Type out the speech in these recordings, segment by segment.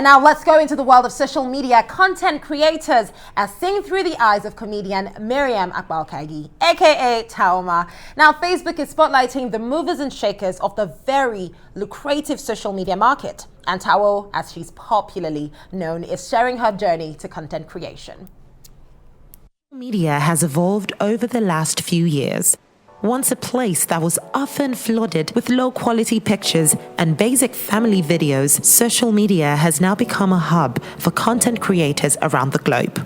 And now let's go into the world of social media content creators as seen through the eyes of comedian Miriam Akbalkagi, aka Taaooma. Now, Facebook is spotlighting the movers and shakers of the very lucrative social media market. And Tao, as she's popularly known, is sharing her journey to content creation. Media has evolved over the last few years. Once a place that was often flooded with low-quality pictures and basic family videos, social media has now become a hub for content creators around the globe.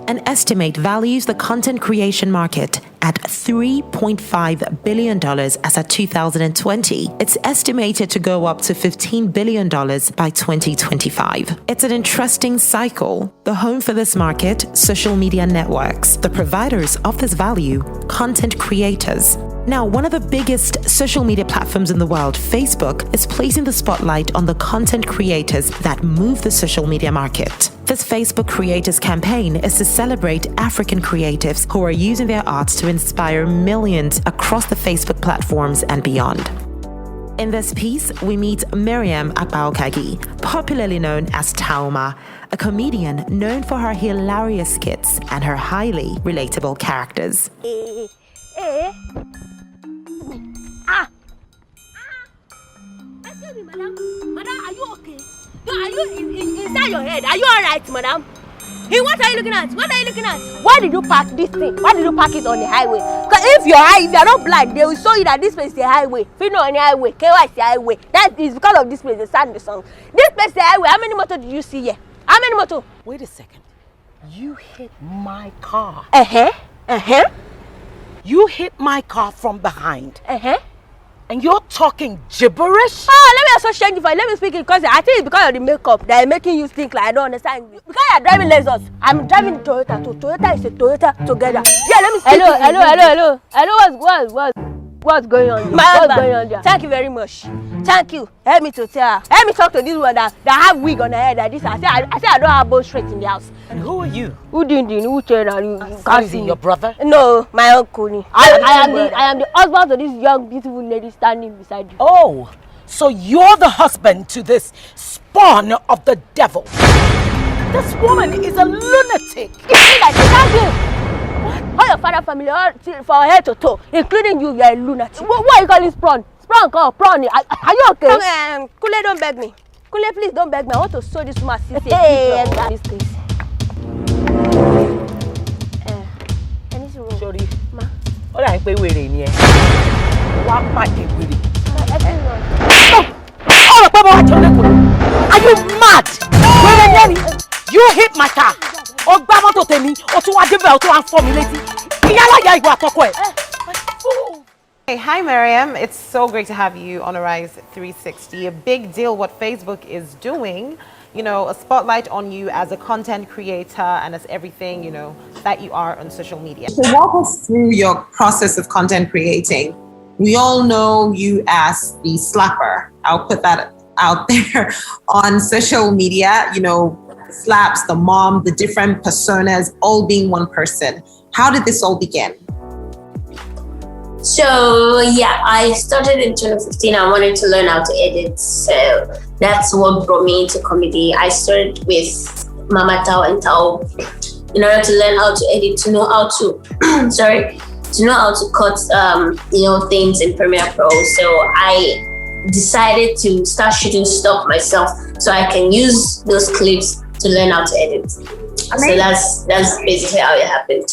An estimate values the content creation market at $3.5 billion as of 2020. It's estimated to go up to $15 billion by 2025. It's an interesting cycle. The home for this market, social media networks. The providers of this value, content creators. Now, one of the biggest social media platforms in the world, Facebook, is placing the spotlight on the content creators that move the social media market. This Facebook Creators campaign is to celebrate African creatives who are using their arts to inspire millions across the Facebook platforms and beyond. In this piece, we meet Miriam Akbalkagi, popularly known as Taaooma, a comedian known for her hilarious skits and her highly relatable characters. Excuse me, madam. Madam, are you okay? Are you inside your head? Are you alright, madam? Hey, what are you looking at? What are you looking at? Why did you park this thing? Why did you park it on the highway? Because if you're not blind, they will show you that this place is the highway. If you know on the highway, KY is the highway. That is because of this place, they sang the song. This place is the highway. How many motor did you see here? How many motor? Wait a second. You hit my car. You hit my car from behind. And you're talking gibberish? Oh, let me also change it for you. Let me speak it because I think it's because of the makeup that is making you think like I don't understand. Because you're driving Lexus, I'm driving Toyota. So Toyota is a Toyota together. Yeah, let me speak. Hello. What's going on? What's going on there? Thank you very much. Thank you. Help me to tell her. Help me talk to this one that have wig on her head like this. I say I don't have both straight in the house. And who are you? Who did who train you? Can't see your brother? No, my uncle. I am the husband to this young beautiful lady standing beside you. Oh, so you're the husband to this spawn of the devil. This woman is a lunatic. Thank you. All your father family, from head to toe, including you, you're a lunatic. What are you calling prawn? Prawn. Are you okay? Kule, don't beg me. Kule, please don't beg me. I want to show this woman this case. Sorry. All I pay with in here. What might be with it? Are you mad? You hit my car. Hey, hi Miriam. It's so great to have you on Arise 360. A big deal what Facebook is doing. You know, a spotlight on you as a content creator and as everything, you know, that you are on social media. So walk us through your process of content creating. We all know you as the slapper. I'll put that out there on social media, you know, slaps, the mom, the different personas, all being one person. How did this all begin? So yeah, I started in 2015. I wanted to learn how to edit. So that's what brought me into comedy. I started with Mama Tao and Tao in order to learn how to edit, to know how to, to know how to cut, things in Premiere Pro. So I decided to start shooting stuff myself so I can use those clips to learn how to edit. Amazing. So that's basically how it happened.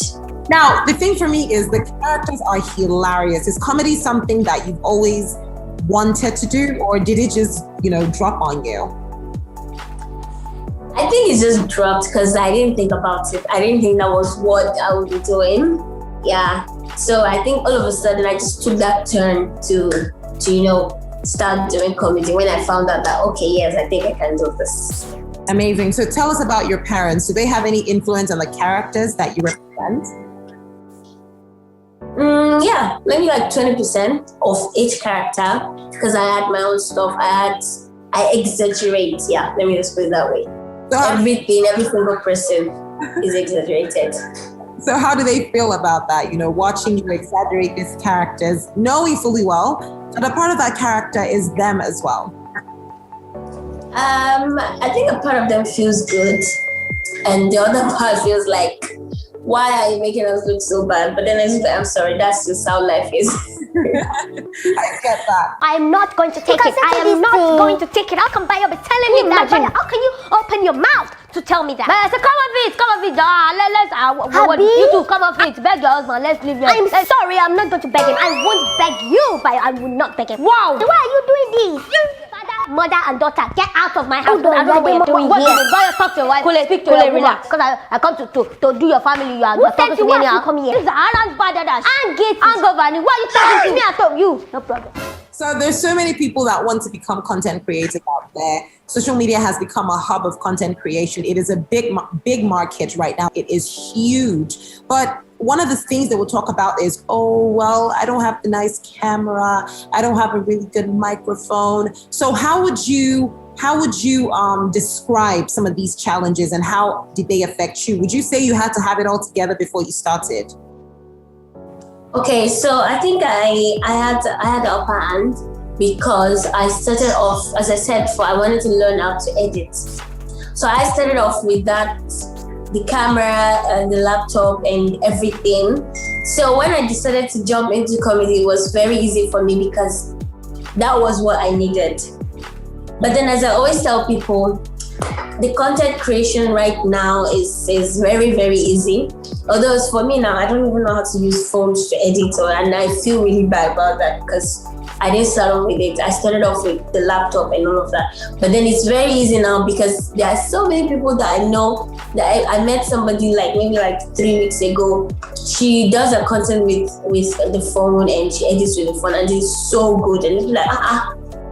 Now, the thing for me is the characters are hilarious. Is comedy something that you've always wanted to do, or did it just, drop on you? I think it just dropped because I didn't think about it. I didn't think that was what I would be doing. Yeah. So I think all of a sudden I just took that turn to start doing comedy when I found out that, okay, yes, I think I can do this. Amazing. So tell us about your parents. Do they have any influence on the characters that you represent? Yeah, maybe like 20% of each character, because I had my own stuff. I exaggerate. Yeah, let me just put it that way. Every single person is exaggerated. So how do they feel about that? Watching you exaggerate these characters, knowing fully well that a part of that character is them as well. I think a part of them feels good, and the other part feels like, why are you making us look so bad? But then I just like, I'm sorry, that's just how life is. I get that. I'm not going to take it. I am not going to take it. How come Bayo be telling me that? Bayo, how can you open your mouth to tell me that? But I said, come off it. You two, come off it. Beg your husband. Let's leave. I'm sorry. I'm not going to beg him. I won't beg you, Bayo. I will not beg him. Wow. Why are you doing this? Father, mother, and daughter, get out of my house. I don't know what you're doing here. Bayo, talk to your wife. Speak to her. Relax. Because I come to do your family. You are talking to me anyhow. Come here. This is Alan's bad. And get it. And Govani. Why are you talking to me? I told you. No problem. So there's so many people that want to become content creators out there. Social media has become a hub of content creation. It is a big market right now. It is huge. But one of the things that we'll talk about is, oh, well, I don't have the nice camera. I don't have a really good microphone. So how would you describe some of these challenges and how did they affect you? Would you say you had to have it all together before you started? Okay, so I think I had the upper hand because I started off, as I said before, I wanted to learn how to edit. So I started off with that, the camera and the laptop and everything. So when I decided to jump into comedy, it was very easy for me because that was what I needed. But then, as I always tell people, the content creation right now is very, very easy. Although it's for me now, I don't even know how to use phones to edit, and I feel really bad about that because I didn't start off with it. I started off with the laptop and all of that. But then it's very easy now because there are so many people that I know. That I met somebody maybe 3 weeks ago. She does her content with the phone and she edits with the phone, and it's so good. And it's like,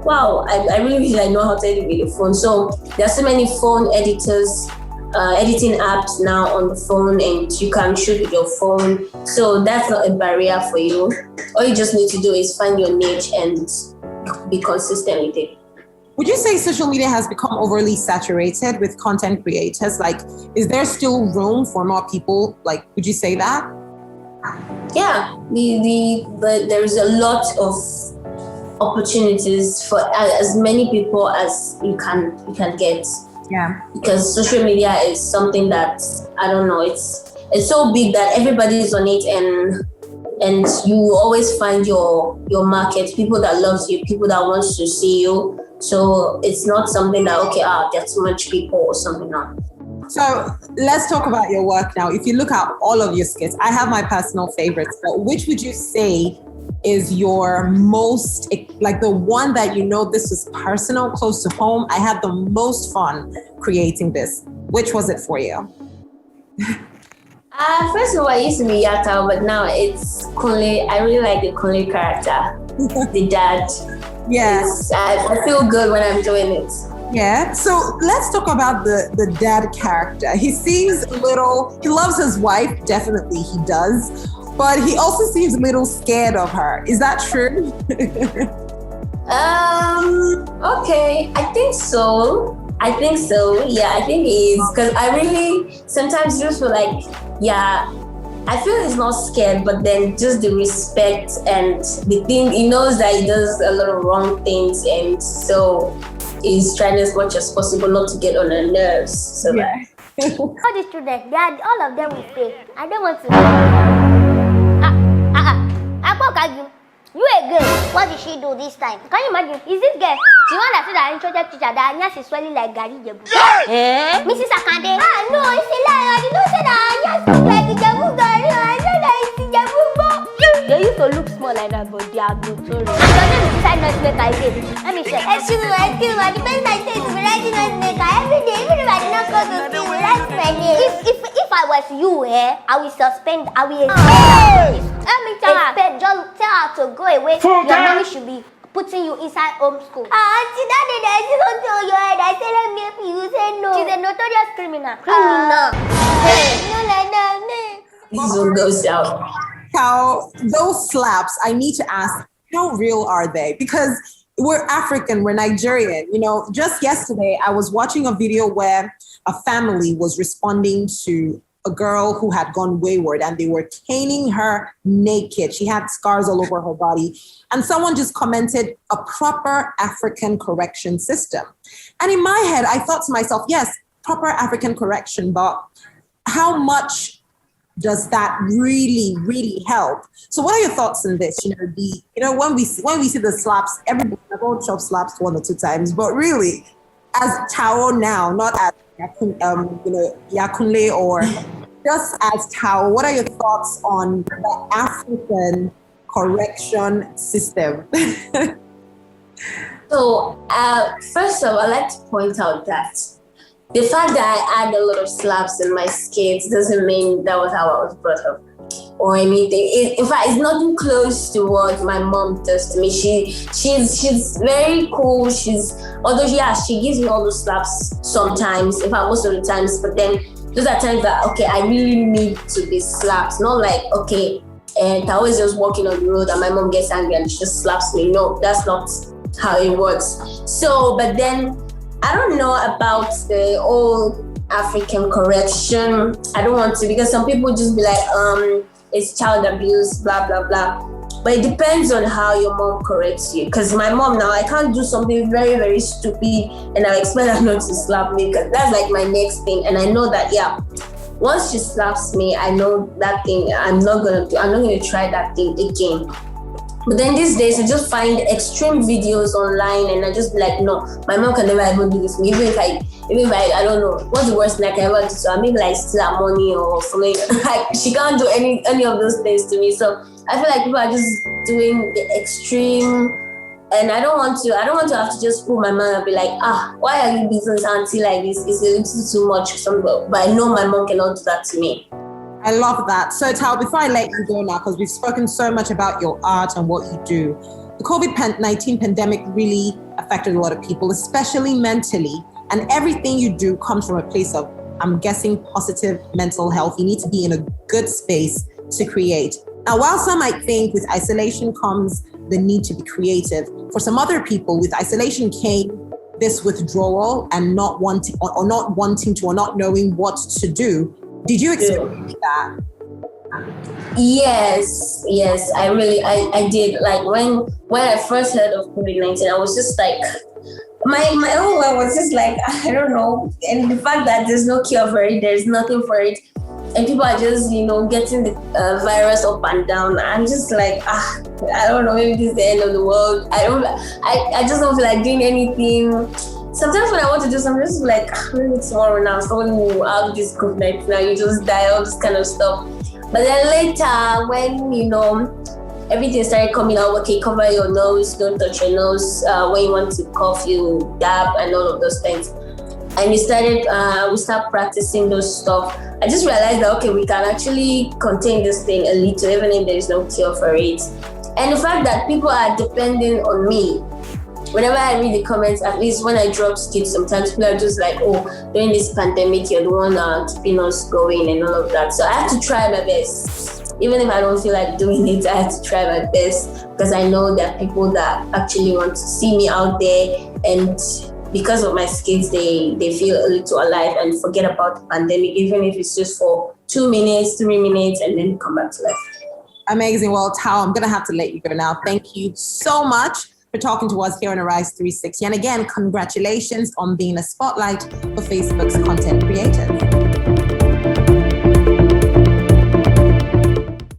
wow, I really know how to edit with the phone. So there are so many phone editors, editing apps now on the phone, and you can shoot with your phone. So that's not a barrier for you. All you just need to do is find your niche and be consistent with it. Would you say social media has become overly saturated with content creators? Is there still room for more people? Would you say that? Yeah, there's a lot of opportunities for as many people as you can get. Yeah. Because social media is something that, I don't know, it's so big that everybody is on it, and you always find your market, people that loves you, people that wants to see you. So it's not something that, there's too much people or something now. So let's talk about your work now. If you look at all of your skits, I have my personal favorites, but which would you say is your most, the one that this was personal, close to home? I had the most fun creating this. Which was it for you? First of all, it used to be Yata, but now it's Kunle. I really like the Kunle character, the dad. Yes. I feel good when I'm doing it. Yeah. So let's talk about the dad character. He seems he loves his wife. Definitely he does. But he also seems a little scared of her. Is that true? Okay. I think so. Yeah, I think he is. Because I really sometimes just feel like, I feel he's not scared, but then just the respect and the thing, he knows that he does a lot of wrong things, and so he's trying as much as possible not to get on her nerves. So yeah. All the students, all of them will stay. I don't want to. You again. What did she do this time? Can you imagine? Is this girl? She want to say that introduced teacher that Anya is swelling like Gary Jebu. Mrs. Akande. No, it's a lie. I did not say that Anya is like Jebu Gary. I said that it's Jebu. They used to look small like that, but they are good. Sorry. Your name is inside noise maker. I did. Let me check. Excuse me. The best I say is to be writing noise maker every day. Even if I did not go to school, we write my name. If I was you, I will suspend. I will expel. Let me tell her. Just tell her to go away. Your mommy should be putting you inside home school. Auntie, daddy, I just don't tell your head. I said let me help you. You say no. She's a notorious criminal. This one goes down. How those slaps, I need to ask, how real are they? Because we're African, we're Nigerian. Just yesterday, I was watching a video where a family was responding to a girl who had gone wayward and they were caning her naked. She had scars all over her body. And someone just commented, a proper African correction system. And in my head, I thought to myself, yes, proper African correction, but how much does that really, really help? So what are your thoughts on this? When we see the slaps, everybody will chop slaps 1 or 2 times, but really, as Tao now, not as Yakunle or just as Tao, what are your thoughts on the African correction system? So, first of all, I'd like to point out that the fact that I had a lot of slaps in my skates doesn't mean that was how I was brought up or anything. In fact, it's nothing close to what my mom does to me. She's very cool. She gives me all those slaps sometimes, in fact, most of the times, but then those are times that, okay, I really need to be slapped. Not like, okay, and I was just walking on the road and my mom gets angry and she just slaps me. No, that's not how it works. So, but then I don't know about the whole African correction. I don't want to, because some people just be like, it's child abuse, blah, blah, blah. But it depends on how your mom corrects you. Because my mom now, I can't do something very, very stupid and I expect her not to slap me, because that's like my next thing. And I know that, yeah, once she slaps me, I know that thing, I'm not gonna try that thing again. But then these days, I just find extreme videos online and I just be like, no, my mom can never ever do this to me. Even if I don't know, what's the worst thing I can ever do to her? Maybe like steal her money or something. Like, she can't do any of those things to me. So I feel like people are just doing the extreme, and I don't want to have to just pull my mom and be like, why are you business auntie like this? It's a little too much or something. But I know my mom cannot do that to me. I love that. So Tao, before I let you go now, because we've spoken so much about your art and what you do, the COVID-19 pandemic really affected a lot of people, especially mentally. And everything you do comes from a place of, I'm guessing, positive mental health. You need to be in a good space to create. Now, while some might think with isolation comes the need to be creative, for some other people, with isolation came this withdrawal and not wanting or not knowing what to do. Did you experience that? Yes, I did. Like when I first heard of COVID-19, I was just like, my whole world was just like, I don't know. And the fact that there's no cure for it, there's nothing for it, and people are just, getting the virus up and down. I'm just like, I don't know, maybe this is the end of the world. I just don't feel like doing anything. Sometimes when I want to do something, just like, maybe tomorrow now, someone will have this COVID-19 now, you just die, all this kind of stuff. But then later, when, everything started coming out, okay, cover your nose, don't touch your nose. When you want to cough, you dab and all of those things. And we start practicing those stuff. I just realized that, okay, we can actually contain this thing a little, even if there is no cure for it. And the fact that people are depending on me. Whenever I read the comments, at least when I drop skits, sometimes people are just like, oh, during this pandemic, you're the one keeping us going and all of that. So I have to try my best. Even if I don't feel like doing it, I have to try my best, because I know there are people that actually want to see me out there, and because of my skits, they feel a little alive and forget about the pandemic, even if it's just for 2 minutes, 3 minutes, and then come back to life. Amazing. Well, Tao, I'm going to have to let you go now. Thank you so much for talking to us here on Arise 360. And again, congratulations on being a spotlight for Facebook's content creators.